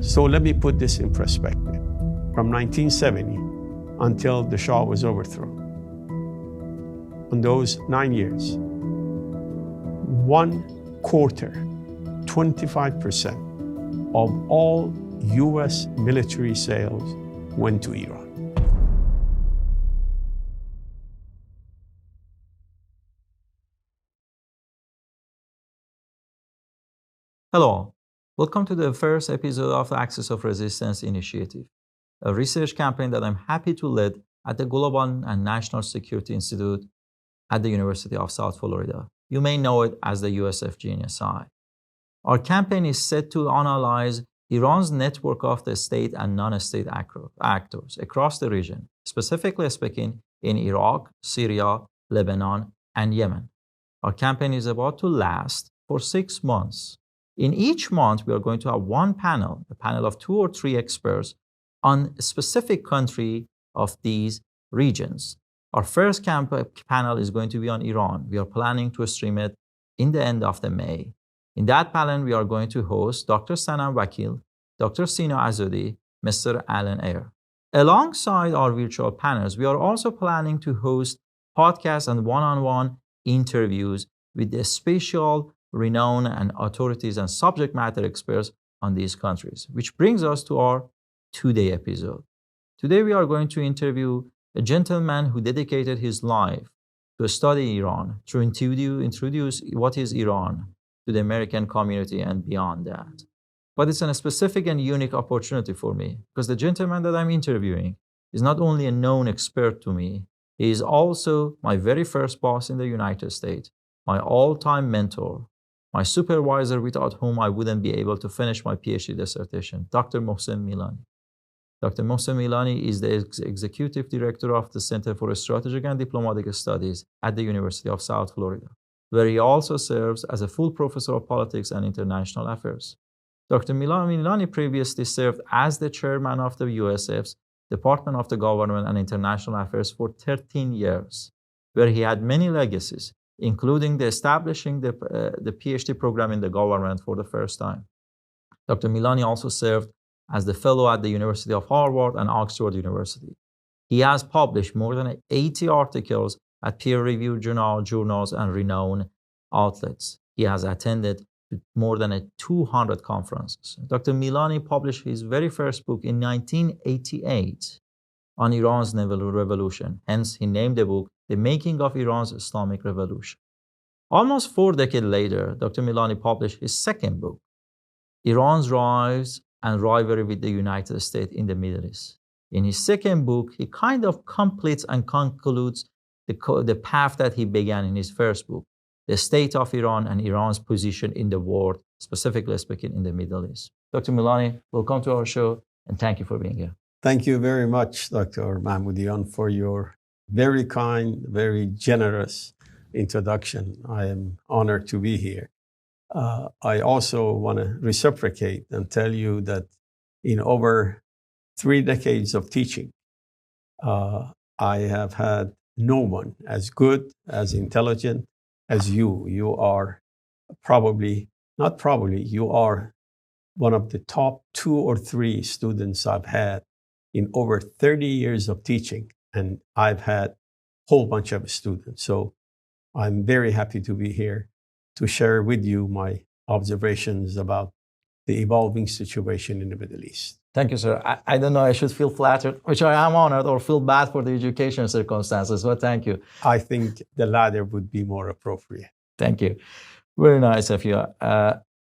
So let me put this in perspective. From 1970 until the Shah was overthrown, in those 9 years, 1/4, 25% of all US military sales went to Iran. Hello, welcome to the first episode of the Axis of Resistance Initiative, a research campaign that I'm happy to lead at the Global and National Security Institute at the University of South Florida. You may know it as the USF GNSI. Our campaign is set to analyze Iran's network of the state and non-state actors across the region, specifically speaking in Iraq, Syria, Lebanon, and Yemen. Our campaign is about to last for 6 months. In each month, we are going to have one panel, a panel of 2 or 3 experts on a specific country of these regions. Our first panel is going to be on Iran. We are planning to stream it in the end of May. In that panel, we are going to host Dr. Sanam Vakil, Dr. Sina Azadi, Mr. Alan Ayer. Alongside our virtual panels, we are also planning to host podcasts and one-on-one interviews with the special renowned and authorities and subject matter experts on these countries, which brings us to our today episode. Today, we are going to interview a gentleman who dedicated his life to study Iran, to introduce what is Iran to the American community and beyond that. But it's a specific and unique opportunity for me because the gentleman that I'm interviewing is not only a known expert to me, he is also my very first boss in the United States, my all-time mentor, my supervisor without whom I wouldn't be able to finish my PhD dissertation, Dr. Mohsen Milani. Dr. Mohsen Milani is the executive director of the Center for Strategic and Diplomatic Studies at the University of South Florida, where he also serves as a full professor of politics and international affairs. Dr. Milani previously served as the chairman of the USF's Department of the Government and International Affairs for 13 years, where he had many legacies, including the establishing the PhD program in the government for the first time. Dr. Milani also served as the fellow at the University of Harvard and Oxford University. He has published more than 80 articles at peer-reviewed journals and renowned outlets. He has attended more than 200 conferences. Dr. Milani published his very first book in 1988 on Iran's revolution. Hence, he named the book The Making of Iran's Islamic Revolution. Almost 4 decades later, Dr. Milani published his second book, Iran's Rise and Rivalry with the United States in the Middle East. In his second book, he kind of completes and concludes the path that he began in his first book, The State of Iran and Iran's Position in the World, specifically speaking in the Middle East. Dr. Milani, welcome to our show, and thank you for being here. Thank you very much, Dr. Mahmoudian, for your very kind, very generous introduction. I am honored to be here. I also want to reciprocate and tell you that in over 3 decades of teaching, I have had no one as good, as intelligent as you. You are you are one of the top 2 or 3 students I've had in over 30 years of teaching. And I've had a whole bunch of students. So I'm very happy to be here to share with you my observations about the evolving situation in the Middle East. Thank you, sir. I don't know, I should feel flattered, which I am honored, or feel bad for the education circumstances, but thank you. I think the latter would be more appropriate. Thank you. Very nice of you.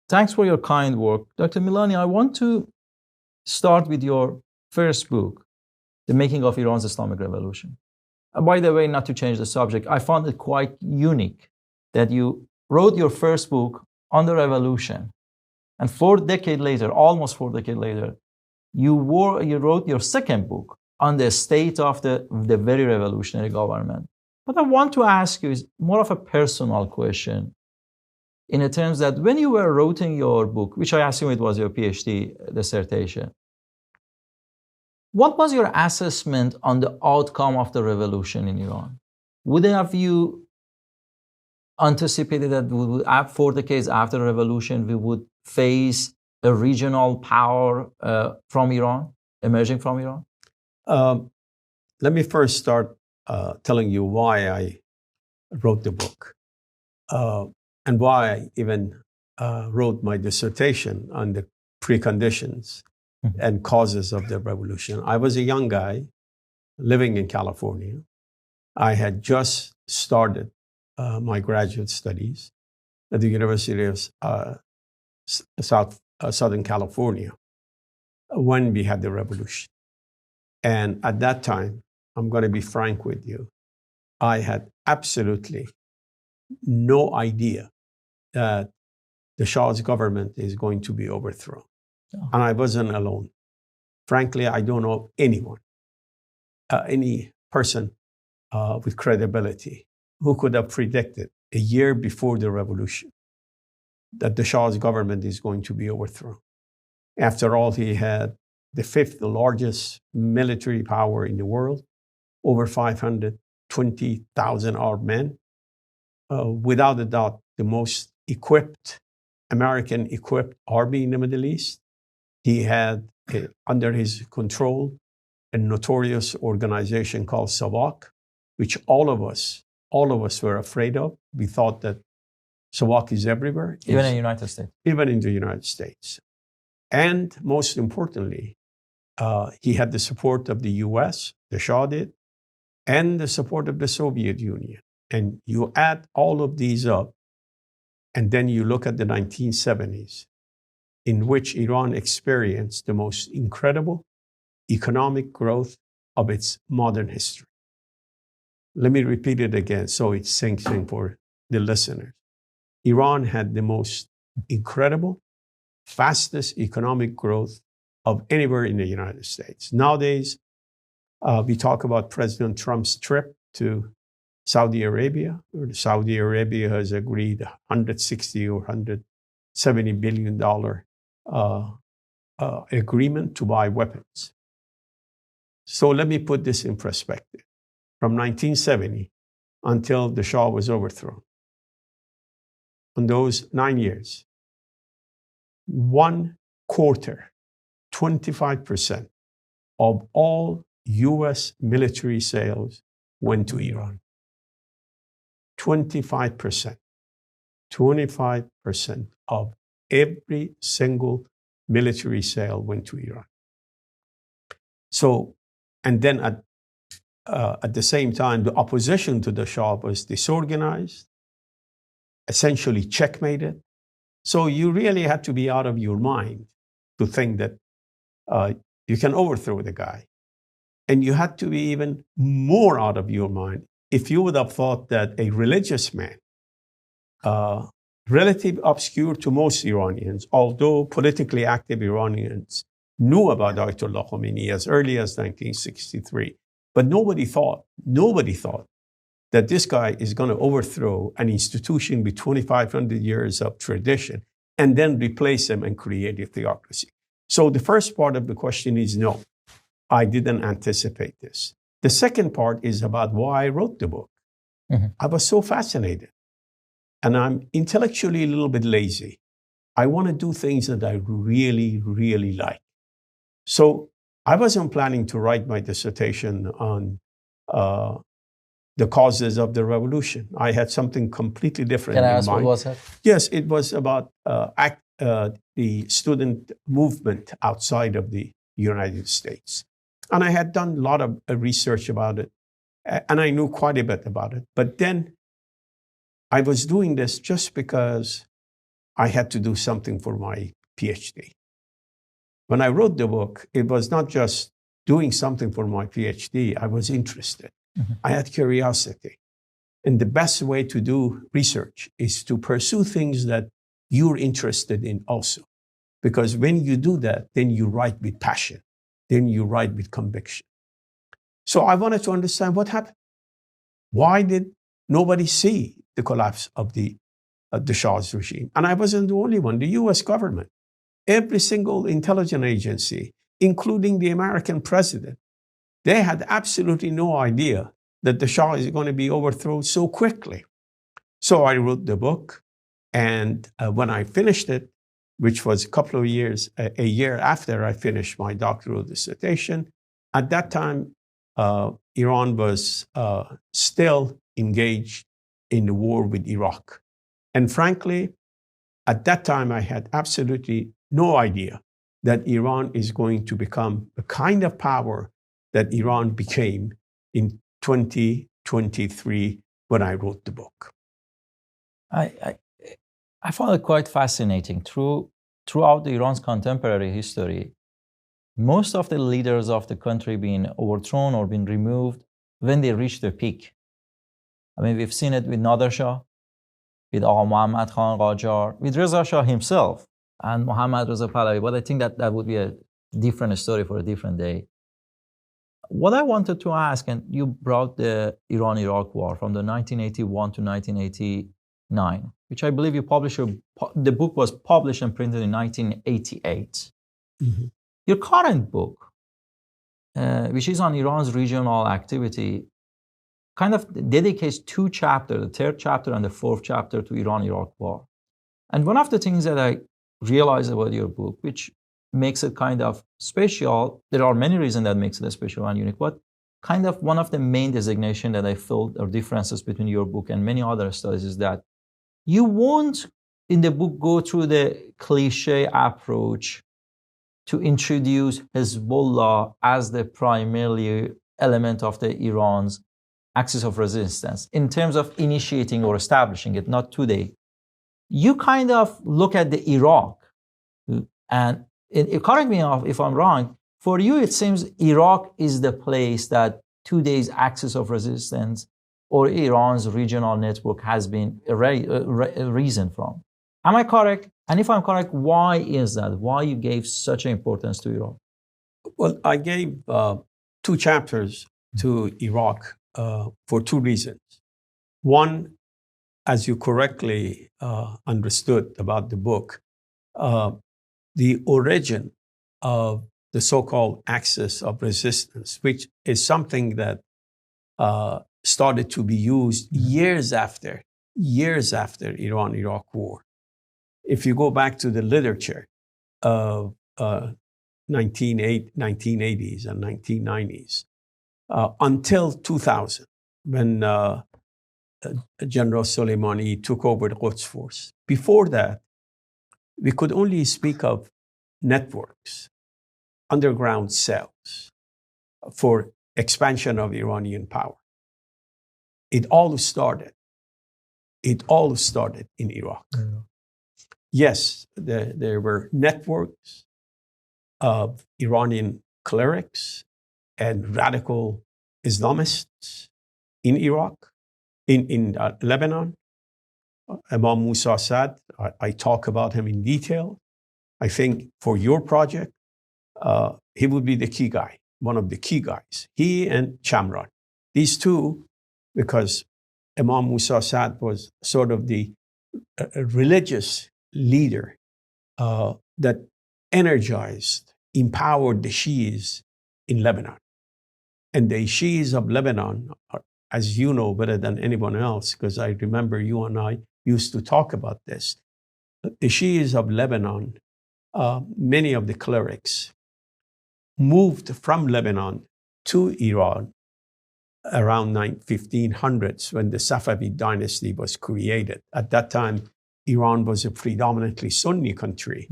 Thanks for your kind work. Dr. Milani, I want to start with your first book, The Making of Iran's Islamic Revolution. By the way, not to change the subject, I found it quite unique that you wrote your first book on the revolution, and 4 decades later, almost 4 decades later, you wrote your second book on the state of the very revolutionary government. What I want to ask you is more of a personal question, in the terms that when you were writing your book, which I assume it was your PhD dissertation, what was your assessment on the outcome of the revolution in Iran? Would have you anticipated that 4 decades after the revolution, we would face a regional power from Iran, emerging from Iran? Let me first start telling you why I wrote the book and why I even wrote my dissertation on the preconditions and causes of the revolution. I was a young guy living in California. I had just started my graduate studies at the University of Southern California when we had the revolution. And at that time, I'm going to be frank with you, I had absolutely no idea that the Shah's government is going to be overthrown. Oh. And I wasn't alone. Frankly, I don't know anyone, any person with credibility who could have predicted a year before the revolution that the Shah's government is going to be overthrown. After all, he had the fifth largest military power in the world, over 520,000 armed men, without a doubt, the most equipped, American-equipped army in the Middle East. He had under his control a notorious organization called SAVAK, which all of us were afraid of. We thought that SAVAK is everywhere. Even in the United States. Even in the United States. And most importantly, he had the support of the US, the Shah did, and the support of the Soviet Union. And you add all of these up, and then you look at the 1970s, in which Iran experienced the most incredible economic growth of its modern history. Let me repeat it again so it sinks in for the listeners. Iran had the most incredible, fastest economic growth of anywhere in the United States. Nowadays, we talk about President Trump's trip to Saudi Arabia, where Saudi Arabia has agreed $160 or $170 billion agreement to buy weapons. So let me put this in perspective. From 1970 until the Shah was overthrown, in those 9 years, 1/4, 25% of all US military sales went to Iran. 25%. 25% of every single military sale went to Iran. So, and then at the same time, the opposition to the Shah was disorganized, essentially checkmated. So you really had to be out of your mind to think that you can overthrow the guy. And you had to be even more out of your mind if you would have thought that a religious man, relatively obscure to most Iranians, although politically active Iranians knew about Ayatollah Khomeini as early as 1963, but nobody thought that this guy is going to overthrow an institution with 2,500 years of tradition and then replace him and create a theocracy. So the first part of the question is no, I didn't anticipate this. The second part is about why I wrote the book. Mm-hmm. I was so fascinated. And I'm intellectually a little bit lazy. I want to do things that I really, really like. So I wasn't planning to write my dissertation on the causes of the revolution. I had something completely different in mind. Can I ask what was it? Yes, it was about the student movement outside of the United States. And I had done a lot of research about it, and I knew quite a bit about it. But then I was doing this just because I had to do something for my PhD. When I wrote the book, it was not just doing something for my PhD. I was interested. Mm-hmm. I had curiosity. And the best way to do research is to pursue things that you're interested in also. Because when you do that, then you write with passion. Then you write with conviction. So I wanted to understand what happened. Why did nobody see the collapse of the Shah's regime? And I wasn't the only one. The US government, every single intelligence agency, including the American president, they had absolutely no idea that the Shah is going to be overthrown so quickly. So I wrote the book, and when I finished it, which was a couple of years, a year after I finished my doctoral dissertation. At that time, Iran was still engaged in the war with Iraq. And frankly, at that time, I had absolutely no idea that Iran is going to become the kind of power that Iran became in 2023 when I wrote the book. I found it quite fascinating. Throughout Iran's contemporary history, most of the leaders of the country being overthrown or been removed when they reach their peak. I mean, we've seen it with Nader Shah, with Muhammad Khan Qajar, with Reza Shah himself, and Mohammad Reza Pahlavi. But I think that would be a different story for a different day. What I wanted to ask, and you brought the Iran-Iraq war from the 1981 to 1989, which I believe you published, the book was published and printed in 1988. Mm-hmm. Your current book, which is on Iran's regional activity, kind of dedicates two chapters, the third chapter and the fourth chapter, to Iran-Iraq war. And one of the things that I realized about your book, which makes it kind of special, there are many reasons that makes it special and unique, but kind of one of the main designations that I felt or differences between your book and many other studies is that you won't, in the book, go through the cliche approach to introduce Hezbollah as the primary element of the Iran's axis of resistance in terms of initiating or establishing it, not today. You kind of look at the Iraq, and correct me if I'm wrong, for you it seems Iraq is the place that today's axis of resistance or Iran's regional network has been a reason from. Am I correct? And if I'm correct, why is that? Why you gave such importance to Iraq? Well, I gave 2 chapters to Iraq for 2 reasons. One, as you correctly understood about the book, the origin of the so-called axis of resistance, which is something that started to be used years after Iran-Iraq war. If you go back to the literature of 1980s and 1990s, until 2000, when General Soleimani took over the Quds force. Before that, we could only speak of networks, underground cells for expansion of Iranian power. It all started in Iraq. Yeah. Yes, there were networks of Iranian clerics and radical Islamists in Iraq, in Lebanon. Imam Musa Assad, I talk about him in detail. I think for your project, he would be the key guy, one of the key guys. He and Chamran. These two, because Imam Musa Assad was sort of the religious leader that energized, empowered the Shias in Lebanon. And the Shias of Lebanon, as you know better than anyone else, because I remember you and I used to talk about this, the Shias of Lebanon, many of the clerics moved from Lebanon to Iran around 1500s when the Safavid dynasty was created. At that time, Iran was a predominantly Sunni country,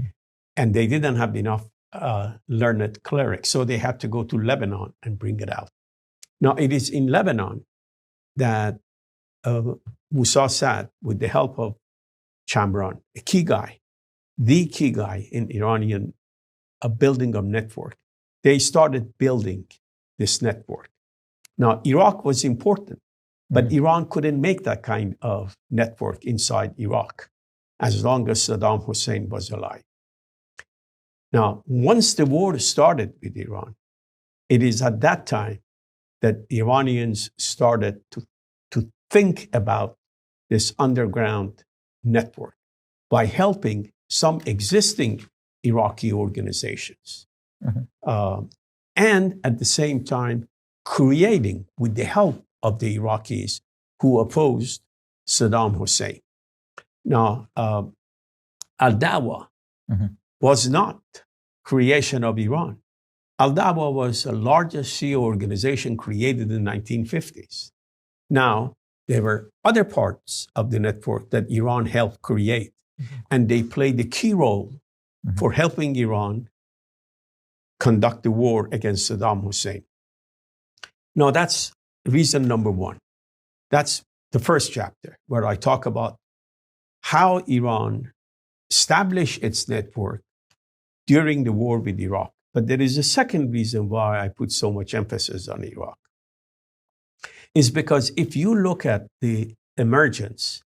and they didn't have enough learned clerics, so they had to go to Lebanon and bring it out. Now, it is in Lebanon that Musa Assad, with the help of Chamran, the key guy in Iranian building of network, they started building this network. Now, Iraq was important, but Iran couldn't make that kind of network inside Iraq as long as Saddam Hussein was alive. Now, once the war started with Iran, it is at that time that Iranians started to think about this underground network by helping some existing Iraqi organizations. And at the same time, creating, with the help of the Iraqis who opposed Saddam Hussein. Now, al-Dawa, was not creation of Iran. Al-Dawa was the largest Shia organization created in the 1950s. Now, there were other parts of the network that Iran helped create, and they played a key role for helping Iran conduct the war against Saddam Hussein. Now, that's reason number one. That's the first chapter where I talk about how Iran established its network during the war with Iraq. But there is a second reason why I put so much emphasis on Iraq. Is because if you look at the emergence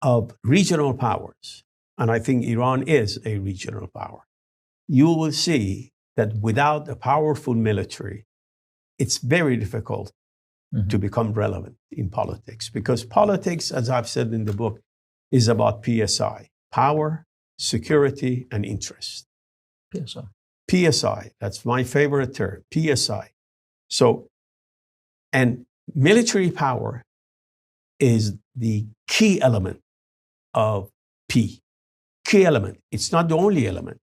of regional powers, and I think Iran is a regional power, you will see that without a powerful military, it's very difficult to become relevant in politics. Because politics, as I've said in the book, is about PSI, power, security, and interest. PSI. PSI, that's my favorite term, PSI. So, and military power is the key element of P. Key element. It's not the only element.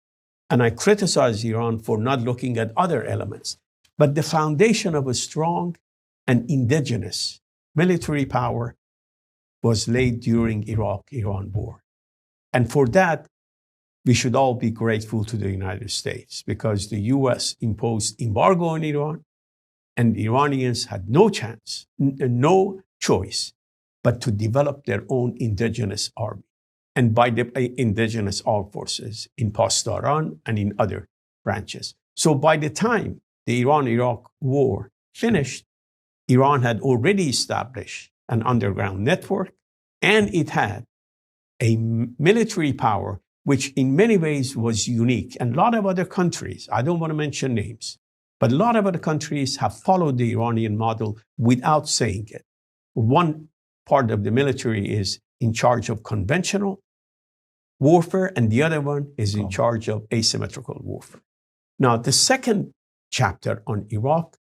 And I criticize Iran for not looking at other elements. But the foundation of a strong and indigenous military power was laid during Iraq-Iran war. And for that, we should all be grateful to the United States because the US imposed embargo on Iran and the Iranians had no chance, no choice, but to develop their own indigenous army. And by the indigenous armed forces in Pasdaran and in other branches. So by the time the Iran-Iraq war finished, Iran had already established an underground network, and it had a military power which in many ways was unique. And a lot of other countries, I don't want to mention names, but a lot of other countries have followed the Iranian model without saying it. One part of the military is in charge of conventional warfare, and the other one is in charge of asymmetrical warfare. Now, the second chapter on Iraq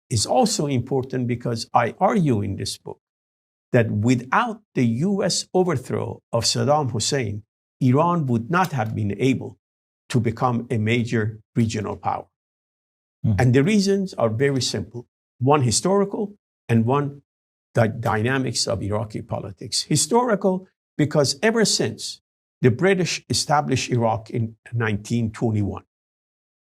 is also important because I argue in this book that without the US overthrow of Saddam Hussein, Iran would not have been able to become a major regional power. And the reasons are very simple. One historical and one the dynamics of Iraqi politics. Historical because ever since the British established Iraq in 1921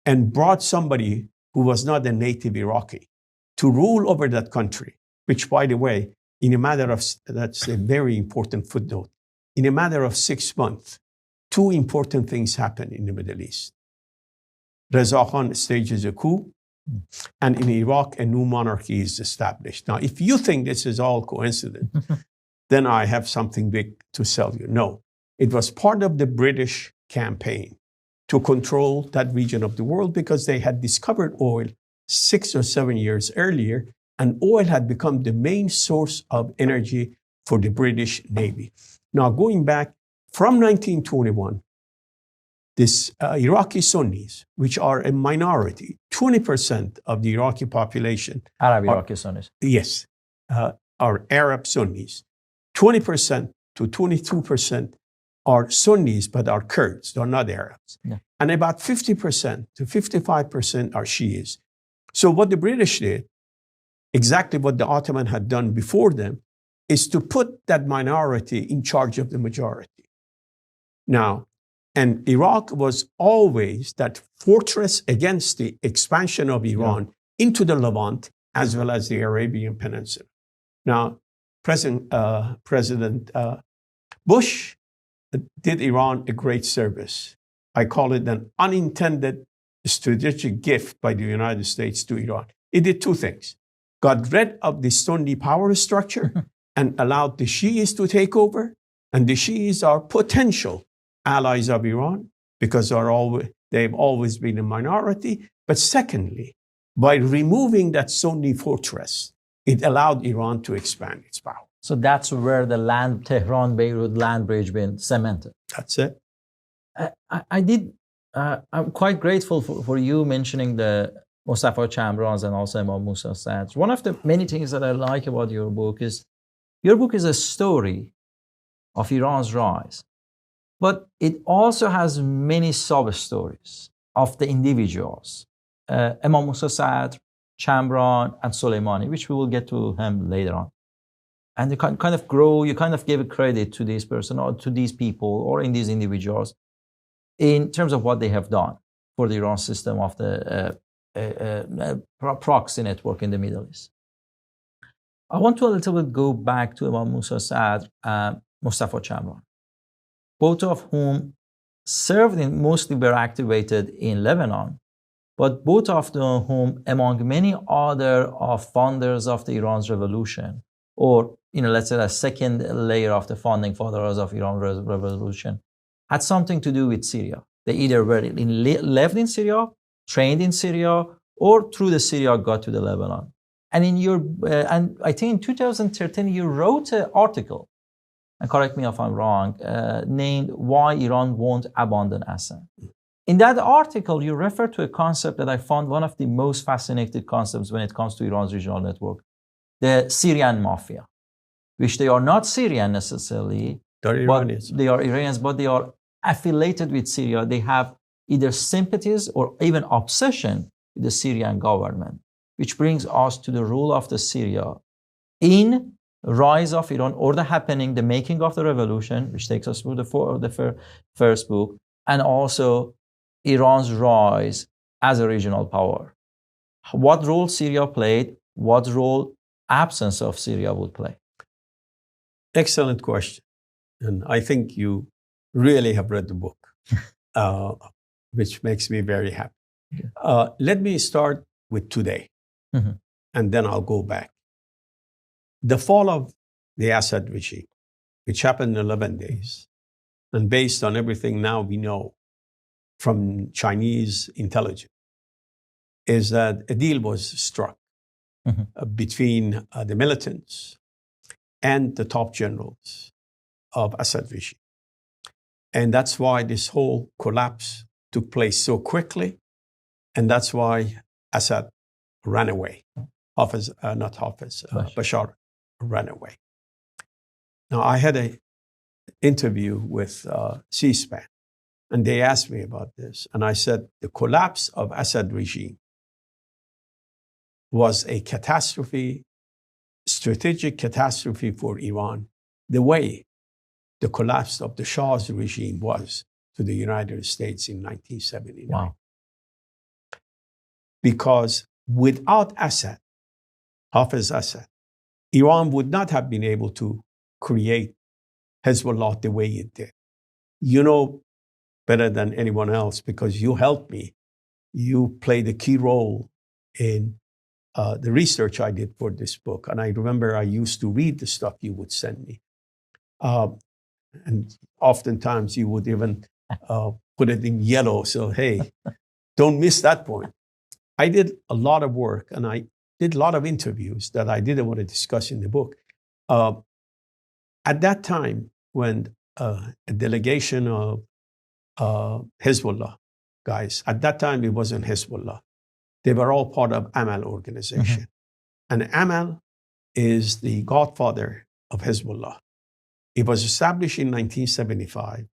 and brought somebody who was not a native Iraqi to rule over that country, which, by the way, in a matter of, that's a very important footnote, in a matter of 6 months, two important things happened in the Middle East. Reza Khan stages a coup, and in Iraq, a new monarchy is established. Now, if you think this is all coincidence, then I have something big to sell you. No, it was part of the British campaign to control that region of the world because they had discovered oil 6 or 7 years earlier, and oil had become the main source of energy for the British Navy. Now, going back from 1921, this Iraqi Sunnis, which are a minority, 20% of the Iraqi population. Arab Iraqi Sunnis. Yes, are Arab Sunnis. 20% to 22% are Sunnis, but are Kurds, they're not Arabs. Yeah. And about 50% to 55% are Shias. So what the British did, exactly what the Ottoman had done before them, is to put that minority in charge of the majority. Now, and Iraq was always that fortress against the expansion of Iran into the Levant as well as the Arabian Peninsula. Now, President Bush did Iran a great service. I call it an unintended strategic gift by the United States to Iran. It did two things. Got rid of the Sunni power structure and allowed the Shias to take over. And the Shias are potential allies of Iran because they've always been a minority. But secondly, by removing that Sunni fortress, it allowed Iran to expand its power. So that's where the Tehran-Beirut land bridge been cemented. That's it. I'm quite grateful for you mentioning the Mustafa Chamrans and also Imam Musa Sadr. One of the many things that I like about your book is a story of Iran's rise. But it also has many sub-stories of the individuals. Imam Musa Sadr, Chamran, and Soleimani, which we will get to him later on. And you kind of grow, you kind of give a credit to this person or to these people or in these individuals in terms of what they have done for the Iran system of the proxy network in the Middle East. I want to a little bit go back to Imam Musa Sadr and Mustafa Chamran, both of whom served in, mostly were activated in Lebanon, but both of them whom, among many other founders of the Iran's revolution, or let's say a second layer of the founding fathers of Iran revolution, had something to do with Syria. They either were lived in Syria, trained in Syria, or through the Syria got to the Lebanon. And and I think in 2013 you wrote an article, and correct me if I'm wrong, named "Why Iran Won't Abandon Assad." In that article, you refer to a concept that I found one of the most fascinating concepts when it comes to Iran's regional network, the Syrian mafia, which they are not Syrian necessarily. They're Iranians. They are Iranians, but they are affiliated with Syria. They have either sympathies or even obsession with the Syrian government, which brings us to the role of the Syria in rise of Iran, or the making of the revolution, which takes us through the first book, and also Iran's rise as a regional power. What role Syria played, what role absence of Syria would play? Excellent question. And I think you really have read the book, which makes me very happy. Let me start with today, and then I'll go back. The fall of the Assad regime, which happened in 11 days, and based on everything now we know from Chinese intelligence, is that a deal was struck between the militants and the top generals of Assad regime. And that's why this whole collapse took place so quickly, and that's why Assad ran away. Bashar ran away. Now, I had an interview with C-SPAN, and they asked me about this. And I said, the collapse of Assad regime was a catastrophe, strategic catastrophe for Iran, the way the collapse of the Shah's regime was to the United States in 1979. Wow. Because without Assad, Hafiz Assad, Iran would not have been able to create Hezbollah the way it did. You know better than anyone else, because you helped me. You played a key role in the research I did for this book. And I remember I used to read the stuff you would send me. And oftentimes you would even put it in yellow. So, hey, don't miss that point. I did a lot of work, and I did a lot of interviews that I didn't want to discuss in the book. At that time, when a delegation of Hezbollah guys, at that time it wasn't Hezbollah, they were all part of Amal organization. And Amal is the godfather of Hezbollah. It was established in 1975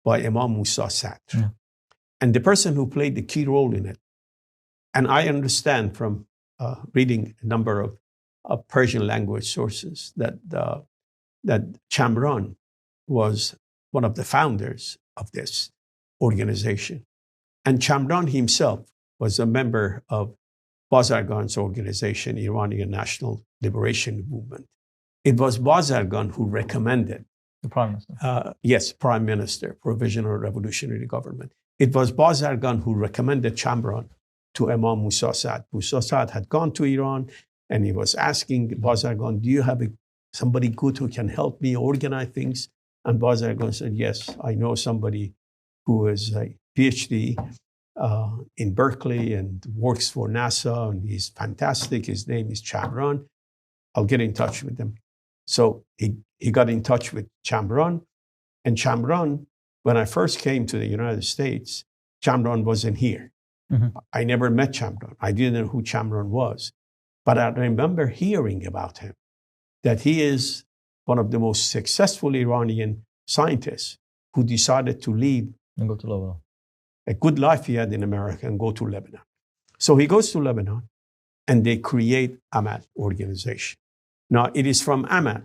by Imam Musa Sadr. And the person who played the key role in it, and I understand from reading a number of Persian language sources that Chamran was one of the founders of this organization. And Chamran himself was a member of Bazargan's organization, Iranian National Liberation Movement. It was Bazargan who recommended the Prime Minister. Yes, Prime Minister, Provisional Revolutionary Government. It was Bazargan who recommended Chamran to Imam Musa Sadr. Musa Sadr had gone to Iran, and he was asking Bazargan, do you have somebody good who can help me organize things? And Bazargan said, yes, I know somebody who is a PhD in Berkeley and works for NASA, and he's fantastic. His name is Chamran. I'll get in touch with him. So he got in touch with Chamran. And Chamran, when I first came to the United States, Chamran wasn't here. I never met Chamran. I didn't know who Chamran was. But I remember hearing about him, that he is one of the most successful Iranian scientists who decided to leave And go to Lebanon. a good life he had in America and go to Lebanon. So he goes to Lebanon and they create Amal organization. Now, it is from Amal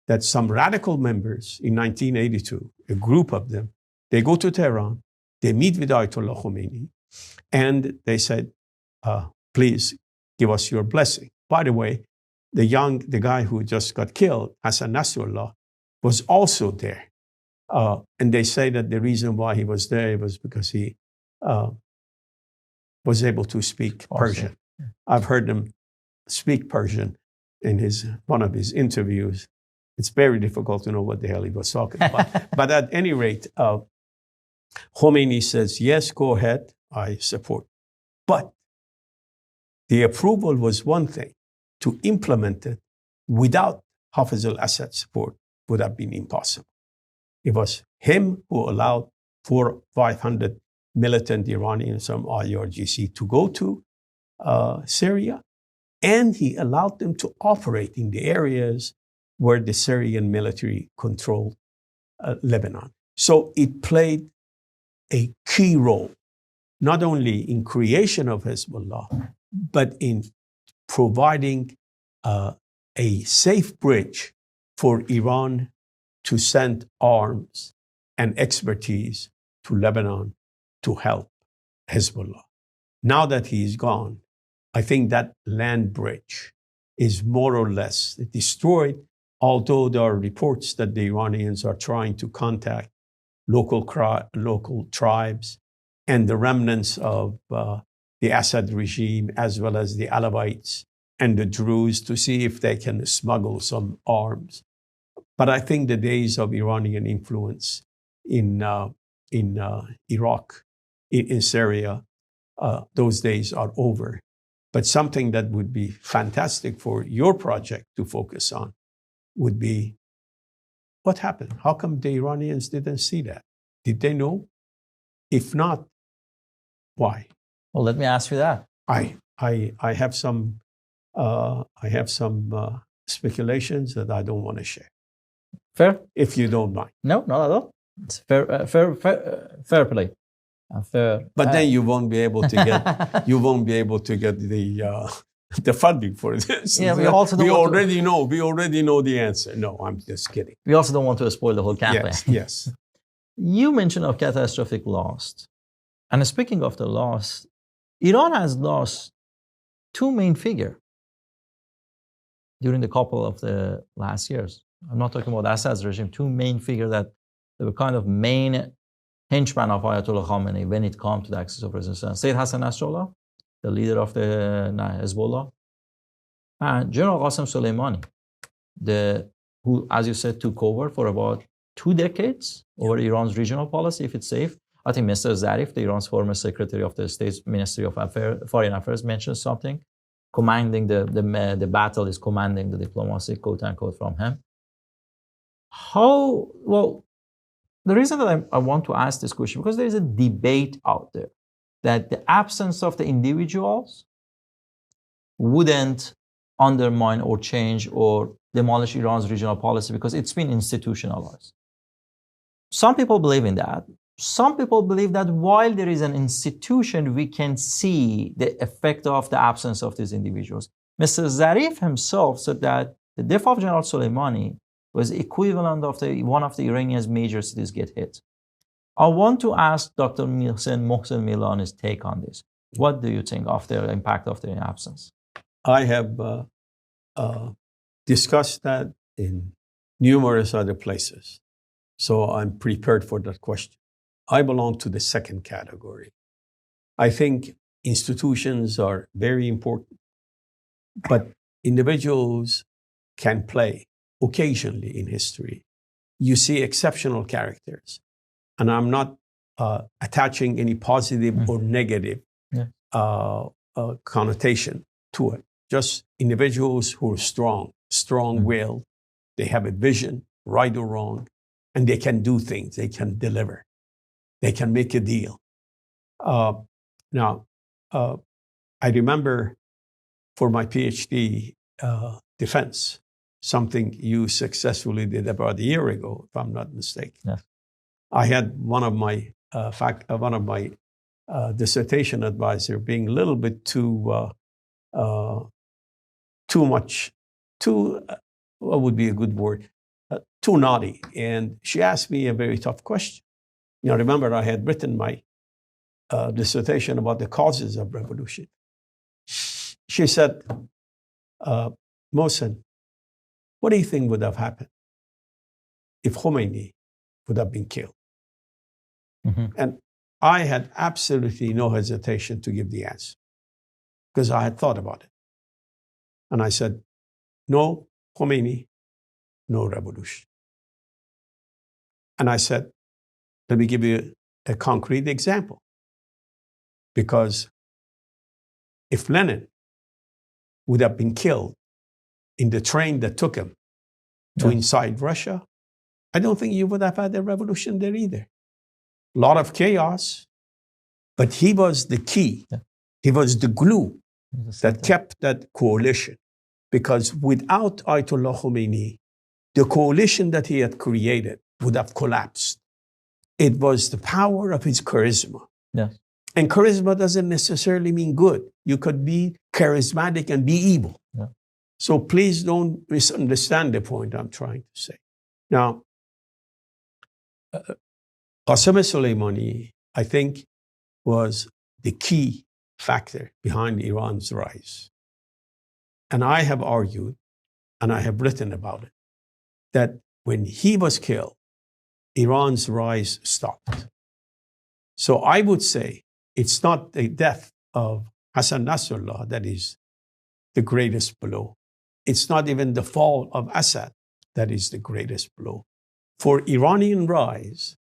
that some radical members in 1982, a group of them, they go to Tehran, they meet with Ayatollah Khomeini, and they said, please give us your blessing. By the way, the guy who just got killed, Hassan Nasrallah, was also there. And they say that the reason why he was there was because he was able to speak Persian. Yeah. I've heard him speak Persian in one of his interviews. It's very difficult to know what the hell he was talking about. But at any rate, Khomeini says, yes, go ahead, I support. But the approval was one thing. To implement it without Hafiz al-Assad's support would have been impossible. It was him who allowed 500 militant Iranians from IRGC to go to Syria, and he allowed them to operate in the areas where the Syrian military controlled Lebanon. So it played a key role, not only in creation of Hezbollah, but in providing a safe bridge for Iran to send arms and expertise to Lebanon to help Hezbollah. Now that he is gone, I think that land bridge is more or less destroyed, although there are reports that the Iranians are trying to contact local tribes and the remnants of the Assad regime, as well as the Alawites and the Druze, to see if they can smuggle some arms. But I think the days of Iranian influence in Iraq, in Syria, those days are over. But something that would be fantastic for your project to focus on would be, what happened? How come the Iranians didn't see that? Did they know? If not, why? Well, let me ask you that. I have some speculations that I don't want to share. Fair? If you don't mind. No, not at all. It's fair play. Fair. But then you won't be able to get the funding for this. Yeah, we already know the answer. No, I'm just kidding. We also don't want to spoil the whole campaign. Yes. You mentioned of catastrophic loss. And speaking of the loss, Iran has lost two main figures during the couple of the last years. I'm not talking about Assad's regime, two main figures that they were kind of main henchmen of Ayatollah Khamenei when it comes to the axis of resistance. Sayyid Hassan Nasrallah, the leader of the Hezbollah, and General Qasem Soleimani, who, as you said, took over for about 2 decades over Iran's regional policy, if it's safe. I think Mr. Zarif, Iran's former Secretary of the State's Ministry of Foreign Affairs, mentioned something. Commanding the battle is commanding the diplomacy, quote unquote, from him. The reason that I want to ask this question, because there is a debate out there that the absence of the individuals wouldn't undermine or change or demolish Iran's regional policy because it's been institutionalized. Some people believe in that. Some people believe that while there is an institution, we can see the effect of the absence of these individuals. Mr. Zarif himself said that the death of General Soleimani was equivalent of one of the Iranian's major cities get hit. I want to ask Dr. Mohsen Milani's take on this. What do you think of the impact of their absence? I have discussed that in numerous other places, so I'm prepared for that question. I belong to the second category. I think institutions are very important, but individuals can play occasionally in history. You see exceptional characters, and I'm not attaching any positive or negative connotation to it. Just individuals who are strong-willed, they have a vision, right or wrong, and they can do things, they can deliver. They can make a deal. Now, I remember for my PhD defense, something you successfully did about a year ago, if I'm not mistaken. Yes. I had one of my dissertation advisor being a little bit too much, what would be a good word? Too naughty. And she asked me a very tough question. Remember, I had written my dissertation about the causes of revolution. She said, Mohsen, what do you think would have happened if Khomeini would have been killed? Mm-hmm. And I had absolutely no hesitation to give the answer because I had thought about it. And I said, no Khomeini, no revolution. And I said, let me give you a concrete example. Because if Lenin would have been killed in the train that took him to inside Russia, I don't think you would have had a revolution there either. A lot of chaos, but he was the key. Yeah. He was the glue that kept that coalition. Because without Ayatollah Khomeini, the coalition that he had created would have collapsed. It was the power of his charisma. Yes. And charisma doesn't necessarily mean good. You could be charismatic and be evil. Yeah. So please don't misunderstand the point I'm trying to say. Now, Qasem Soleimani, I think, was the key factor behind Iran's rise. And I have argued, and I have written about it, that when he was killed, Iran's rise stopped. So I would say it's not the death of Hassan Nasrallah that is the greatest blow. It's not even the fall of Assad that is the greatest blow. For Iranian rise,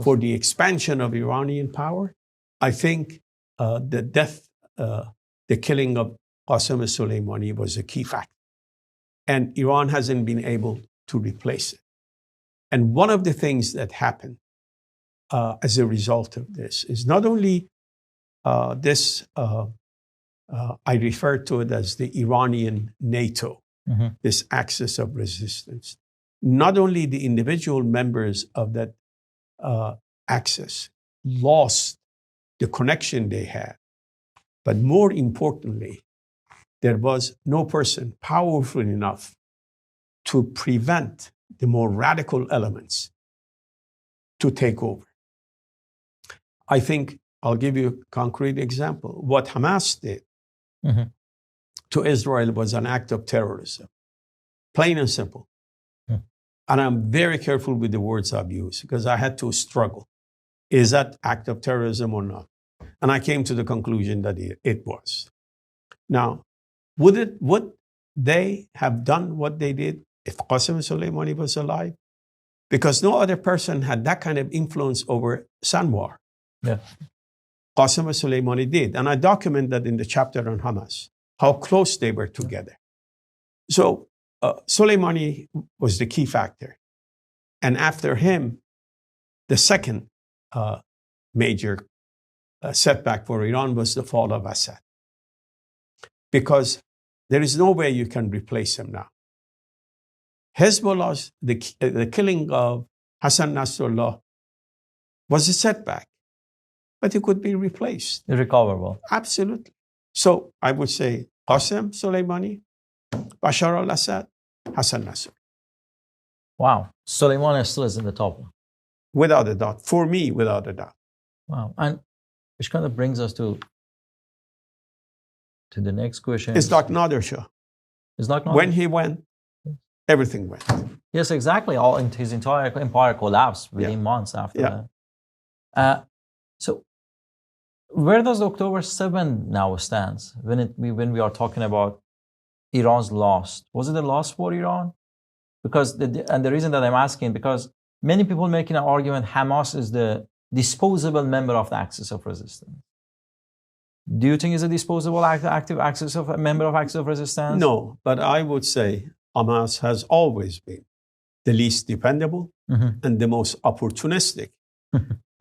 for the expansion of Iranian power, I think the death, the killing of Qasem Soleimani was a key factor. And Iran hasn't been able to replace it. And one of the things that happened as a result of this is not only I refer to it as the Iranian NATO, this axis of resistance. Not only the individual members of that axis lost the connection they had, but more importantly, there was no person powerful enough to prevent the more radical elements to take over. I think I'll give you a concrete example. What Hamas did to Israel was an act of terrorism, plain and simple. And I'm very careful with the words I've used because I had to struggle. Is that act of terrorism or not? And I came to the conclusion that it was. Now, would they have done what they did if Qasem Soleimani was alive? Because no other person had that kind of influence over Sanwar. Yeah. Qasem Soleimani did. And I document that in the chapter on Hamas, how close they were together. So Soleimani was the key factor. And after him, the second major setback for Iran was the fall of Assad. Because there is no way you can replace him now. Hezbollah's, the killing of Hassan Nasrallah was a setback, but it could be replaced. Irrecoverable. Absolutely. So I would say Qasem Soleimani, Bashar al-Assad, Hassan Nasrallah. Wow. Soleimani still is in the top one. Without a doubt. For me, without a doubt. Wow. And which kind of brings us to the next question. It's like Nader Shah. It's like Nader. When he went, everything went. Yes, exactly. His entire empire collapsed within months after that. So where does October 7 now stands when we are talking about Iran's loss? Was it a loss for Iran? Because the reason that I'm asking, because many people making an argument Hamas is the disposable member of the axis of resistance. Do you think it's a disposable active axis of a member of axis of resistance? No, but I would say Hamas has always been the least dependable and the most opportunistic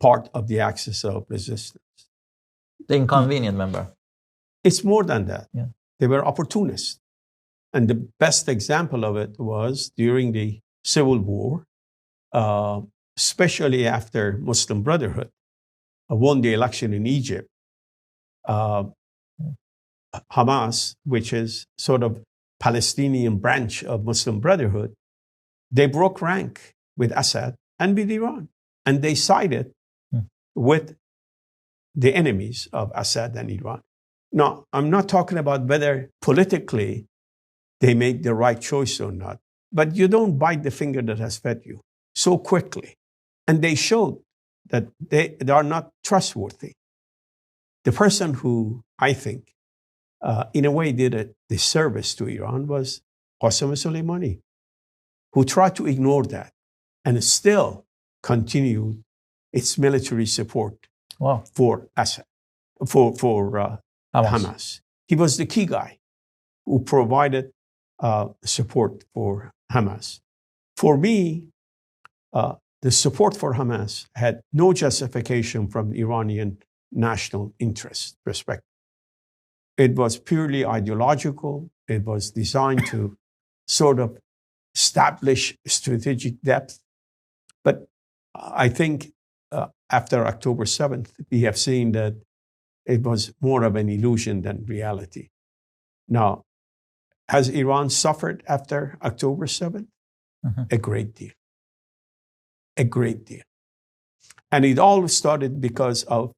part of the axis of resistance. The inconvenient member. It's more than that. Yeah. They were opportunists. And the best example of it was during the Civil War, especially after Muslim Brotherhood won the election in Egypt, Hamas, which is sort of Palestinian branch of Muslim Brotherhood, they broke rank with Assad and with Iran. And they sided with the enemies of Assad and Iran. Now, I'm not talking about whether politically they made the right choice or not, but you don't bite the finger that has fed you so quickly. And they showed that they are not trustworthy. The person who, I think, in a way did a disservice to Iran was Qasem Soleimani, who tried to ignore that and still continued its military support for Assad, for Hamas. He was the key guy who provided support for Hamas. For me, the support for Hamas had no justification from the Iranian national interest perspective. It was purely ideological. It was designed to sort of establish strategic depth. But I think after October 7th, we have seen that it was more of an illusion than reality. Now, has Iran suffered after October 7th? A great deal. A great deal. And it all started because of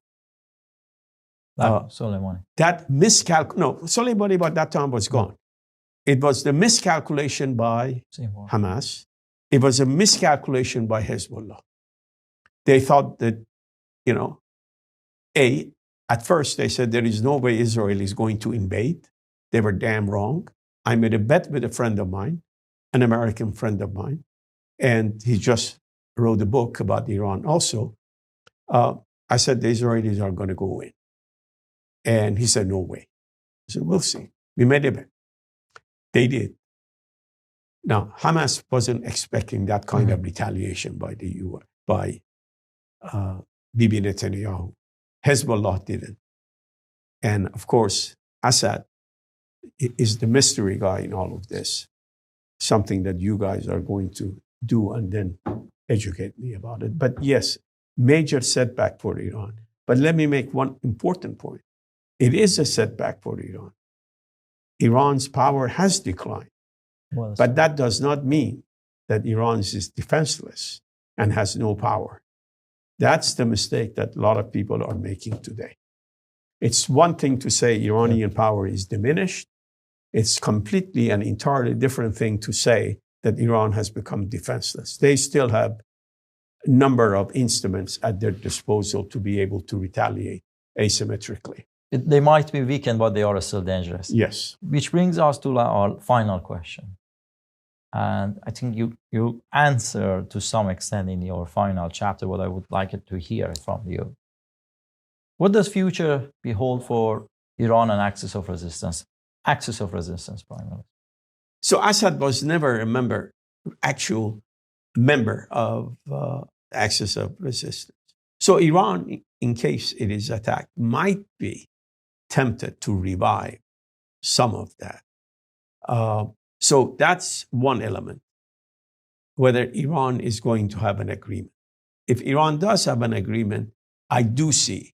Soleimani. That Soleimani by that time was gone. It was the miscalculation by Hamas. It was a miscalculation by Hezbollah. They thought that, at first they said there is no way Israel is going to invade. They were damn wrong. I made a bet with a friend of mine, an American friend of mine, and he just wrote a book about Iran also. I said the Israelis are going to go in. And he said, no way. I said, we'll see. We made a bet. They did. Now, Hamas wasn't expecting that kind of retaliation by the U.S., by Bibi Netanyahu. Hezbollah didn't. And of course, Assad is the mystery guy in all of this, something that you guys are going to do and then educate me about it. But yes, major setback for Iran. But let me make one important point. It is a setback for Iran. Iran's power has declined. But that does not mean that Iran is defenseless and has no power. That's the mistake that a lot of people are making today. It's one thing to say Iranian power is diminished. It's completely and entirely different thing to say that Iran has become defenseless. They still have a number of instruments at their disposal to be able to retaliate asymmetrically. They might be weakened, but they are still dangerous. Yes. Which brings us to our final question. And I think you answer to some extent in your final chapter what I would like it to hear from you. What does future behold for Iran and axis of resistance? Axis of resistance, primarily. So Assad was never a actual member of axis of resistance. So Iran, in case it is attacked, might be tempted to revive some of that. So that's one element, whether Iran is going to have an agreement. If Iran does have an agreement, I do see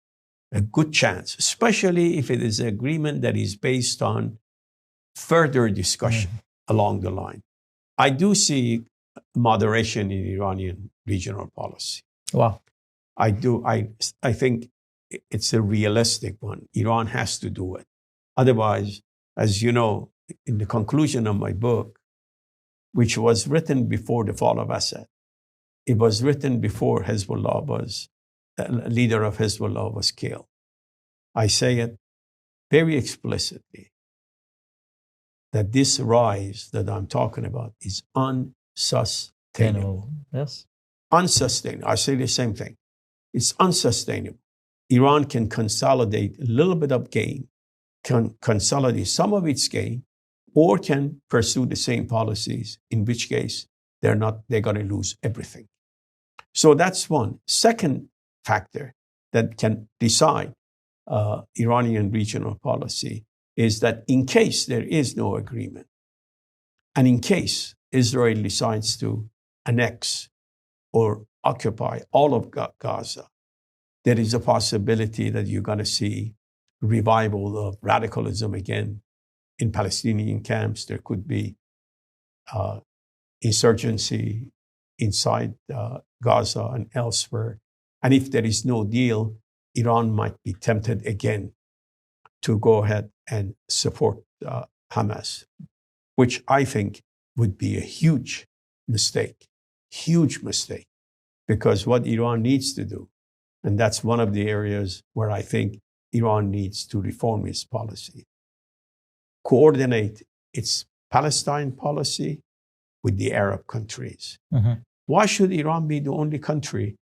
a good chance, especially if it is an agreement that is based on further discussion along the line. I do see moderation in Iranian regional policy. Wow. I do. I think it's a realistic one. Iran has to do it. Otherwise, as you know, in the conclusion of my book, which was written before the fall of Assad, it was written before the leader of Hezbollah was killed. I say it very explicitly that this rise that I'm talking about is unsustainable. Yes. Unsustainable. I say the same thing. It's unsustainable. Iran can consolidate a little bit of gain, can consolidate some of its gain, or can pursue the same policies, in which case they're going to lose everything. So that's one. Second factor that can decide Iranian regional policy is that in case there is no agreement, and in case Israel decides to annex or occupy all of Gaza, there is a possibility that you're going to see revival of radicalism again in Palestinian camps. There could be insurgency inside Gaza and elsewhere. And if there is no deal, Iran might be tempted again to go ahead and support Hamas, which I think would be a huge mistake, because what Iran needs to do, and that's one of the areas where I think Iran needs to reform its policy, coordinate its Palestine policy with the Arab countries. Mm-hmm. Why should Iran be the only country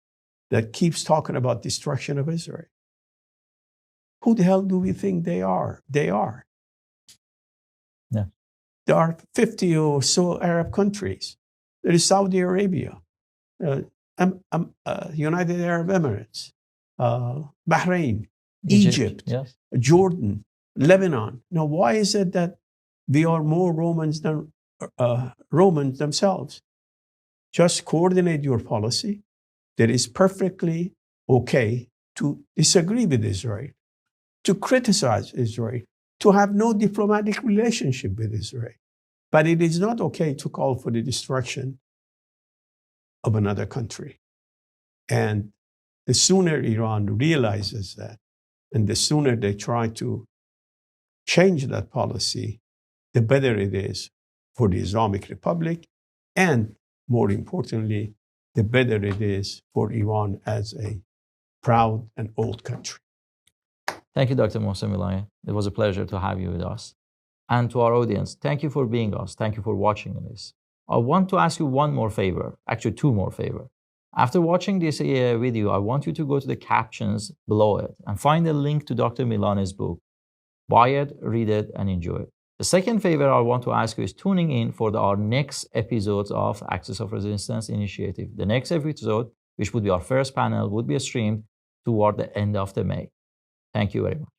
that keeps talking about destruction of Israel? Who the hell do we think they are? They are. Yeah. There are 50 or so Arab countries. There is Saudi Arabia, United Arab Emirates, Bahrain, Egypt, yes. Jordan, Lebanon. Now, why is it that we are more Romans than Romans themselves? Just coordinate your policy. That is perfectly okay to disagree with Israel, to criticize Israel, to have no diplomatic relationship with Israel. But it is not okay to call for the destruction of another country. And the sooner Iran realizes that, and the sooner they try to change that policy, the better it is for the Islamic Republic, and more importantly, the better it is for Iran as a proud and old country. Thank you, Dr. Mohsen Milani. It was a pleasure to have you with us. And to our audience, thank you for being us. Thank you for watching this. I want to ask you one more favor, actually two more favors. After watching this video, I want you to go to the captions below it and find a link to Dr. Milani's book. Buy it, read it, and enjoy it. The second favor I want to ask you is tuning in for our next episodes of Axis of Resistance Initiative. The next episode, which would be our first panel, would be streamed toward the end of May. Thank you very much.